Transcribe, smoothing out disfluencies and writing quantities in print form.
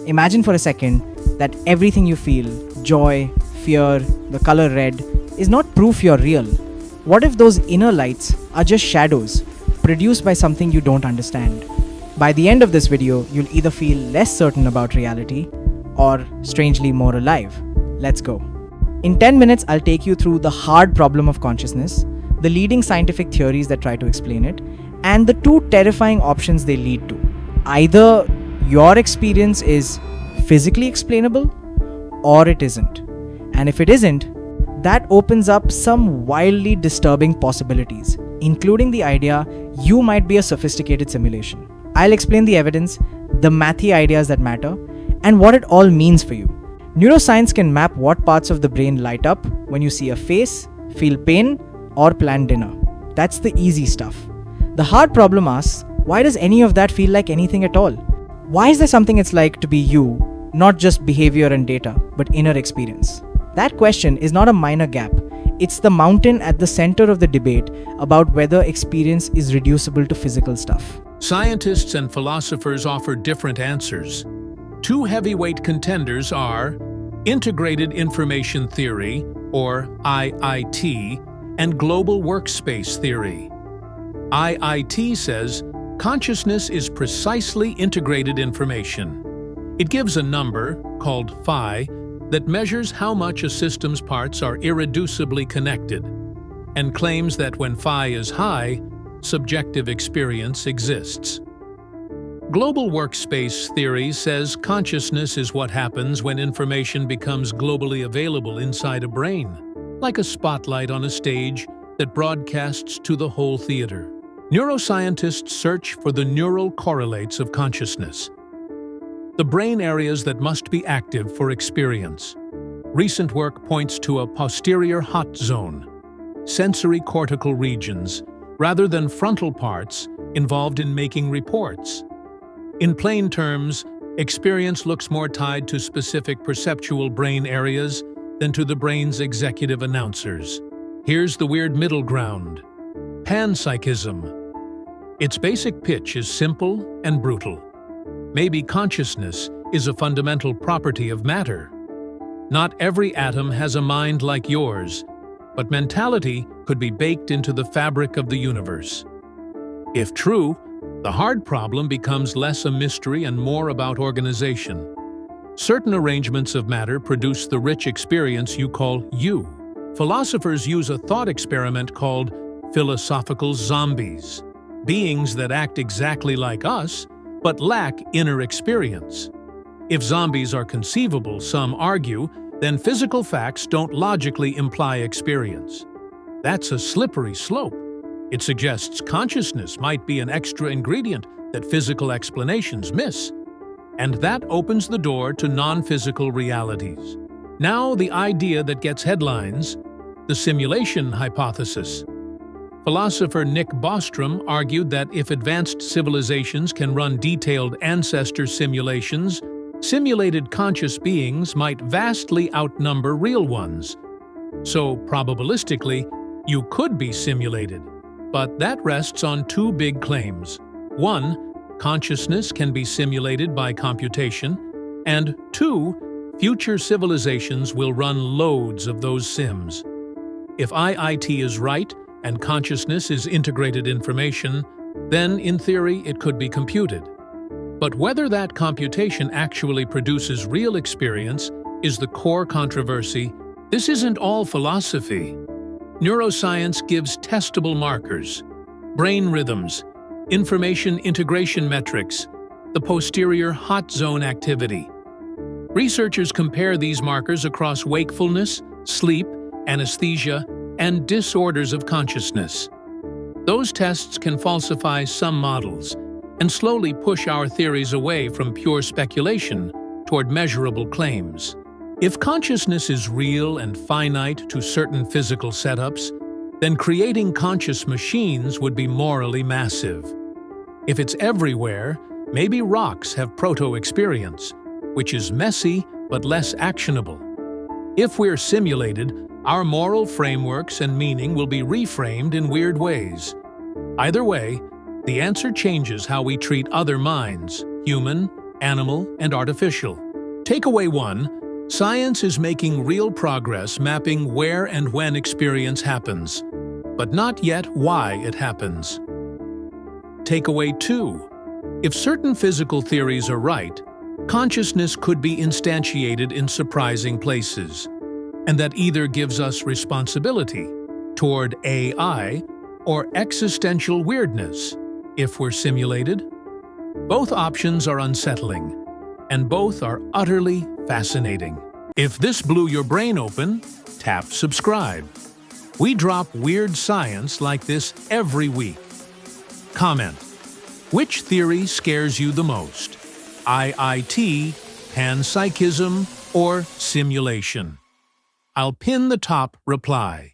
Imagine for a second that everything you feel, joy, fear, the color red, is not proof you're real. What if those inner lights are just shadows produced by something you don't understand? By the end of this video, you'll either feel less certain about reality or strangely more alive. Let's go. In 10 minutes, I'll take you through the hard problem of consciousness, the leading scientific theories that try to explain it, and the two terrifying options they lead to. Either your experience is physically explainable or it isn't. And if it isn't, that opens up some wildly disturbing possibilities, including the idea you might be a sophisticated simulation. I'll explain the evidence, the mathy ideas that matter, and what it all means for you. Neuroscience can map what parts of the brain light up when you see a face, feel pain, or plan dinner. That's the easy stuff. The hard problem asks, why does any of that feel like anything at all? Why is there something it's like to be you, not just behavior and data, but inner experience? That question is not a minor gap. It's the mountain at the center of the debate about whether experience is reducible to physical stuff. Scientists and philosophers offer different answers. Two heavyweight contenders are Integrated Information Theory, or IIT, and Global Workspace Theory. IIT says consciousness is precisely integrated information. It gives a number, called phi, that measures how much a system's parts are irreducibly connected, and claims that when phi is high, subjective experience exists. Global Workspace Theory says consciousness is what happens when information becomes globally available inside a brain, like a spotlight on a stage that broadcasts to the whole theater. Neuroscientists search for the neural correlates of consciousness, the brain areas that must be active for experience. Recent work points to a posterior hot zone, sensory cortical regions, rather than frontal parts involved in making reports. In plain terms, experience looks more tied to specific perceptual brain areas than to the brain's executive announcers. Here's the weird middle ground. Panpsychism. Its basic pitch is simple and brutal. Maybe consciousness is a fundamental property of matter. Not every atom has a mind like yours, but mentality could be baked into the fabric of the universe. If true, the hard problem becomes less a mystery and more about organization. Certain arrangements of matter produce the rich experience you call you. Philosophers use a thought experiment called philosophical zombies, beings that act exactly like us, but lack inner experience. If zombies are conceivable, some argue, then physical facts don't logically imply experience. That's a slippery slope. It suggests consciousness might be an extra ingredient that physical explanations miss, and that opens the door to non-physical realities. Now the idea that gets headlines, the simulation hypothesis. Philosopher Nick Bostrom argued that if advanced civilizations can run detailed ancestor simulations, simulated conscious beings might vastly outnumber real ones. So, probabilistically, you could be simulated. But that rests on two big claims. One, consciousness can be simulated by computation, and two, future civilizations will run loads of those sims. If IIT is right, and consciousness is integrated information, then, in theory, it could be computed. But whether that computation actually produces real experience is the core controversy. This isn't all philosophy. Neuroscience gives testable markers, brain rhythms, information integration metrics, the posterior hot zone activity. Researchers compare these markers across wakefulness, sleep, anesthesia, and disorders of consciousness. Those tests can falsify some models and slowly push our theories away from pure speculation toward measurable claims. If consciousness is real and finite to certain physical setups, then creating conscious machines would be morally massive. If it's everywhere, maybe rocks have proto-experience, which is messy but less actionable. If we're simulated, our moral frameworks and meaning will be reframed in weird ways. Either way, the answer changes how we treat other minds, human animal, and artificial. Takeaway 1. Science is making real progress mapping where and when experience happens, but not yet why it happens. Takeaway 2. If certain physical theories are right, consciousness could be instantiated in surprising places, and that either gives us responsibility toward AI or existential weirdness if we're simulated. Both options are unsettling, and both are utterly fascinating. If this blew your brain open, tap subscribe. We drop weird science like this every week. Comment: which theory scares you the most? IIT, Panpsychism, or simulation? I'll pin the top reply.